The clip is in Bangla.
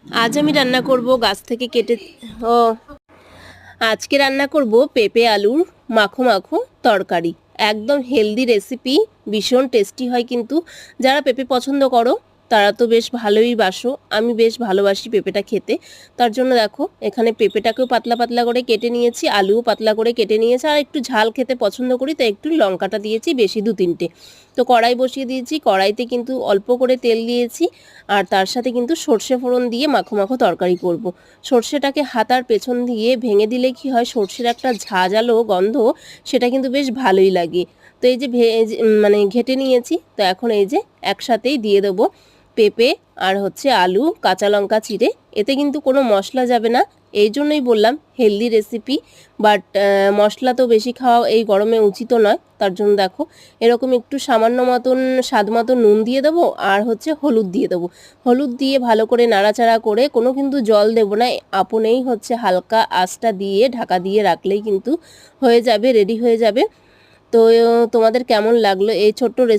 আজ আমি রান্না করব গাছ থেকে কেটে ও আজকে রান্না করব পেঁপে আলুর মাখো মাখো তরকারি। একদম হেলদি রেসিপি, ভীষণ টেস্টি হয় কিন্তু। যারা পেঁপে পছন্দ করো তারা তো বেশ ভালোই বাসো, আমি বেশ ভালোবাসি পেঁপেটা খেতে। তার জন্য দেখো এখানে পেঁপেটাকেও পাতলা পাতলা করে কেটে নিয়েছি, আলুও পাতলা করে কেটে নিয়েছি, আর একটু ঝাল খেতে পছন্দ করি তাই একটু লঙ্কাটা দিয়েছি বেশি, 2-3টে। তো কড়াই বসিয়ে দিয়েছি, কড়াইতে কিন্তু অল্প করে তেল দিয়েছি, আর তার সাথে কিন্তু সর্ষে ফোড়ন দিয়ে মাখো মাখো তরকারি করব। সর্ষেটাকে হাতার পেছন দিয়ে ভেঙে দিলে কি হয়, সর্ষের একটা ঝাঁঝালো গন্ধ, সেটা কিন্তু বেশ ভালোই লাগে। তো এই যে মানে ঘেটে নিয়েছি, তো এখন এই যে একসাথেই দিয়ে দেবো পেঁপে আর হচ্ছে আলু, কাঁচা লঙ্কা চিড়ে। এতে কিন্তু কোনো মশলা যাবে না, এই জন্যই বললাম হেলদি রেসিপি। বাট মশলা তো বেশি খাওয়া এই গরমে উচিত নয়। তার জন্য দেখো এরকম একটু সামান্য মতন স্বাদ মতো নুন দিয়ে দেবো, আর হচ্ছে হলুদ দিয়ে দেবো। হলুদ দিয়ে ভালো করে নাড়াচাড়া করে, কোনো কিন্তু জল দেবো না, আপনেই হচ্ছে হালকা আঁচটা দিয়ে ঢাকা দিয়ে রাখলেই কিন্তু হয়ে যাবে, রেডি হয়ে যাবে। তো তোমাদের কেমন লাগলো এই ছোট্ট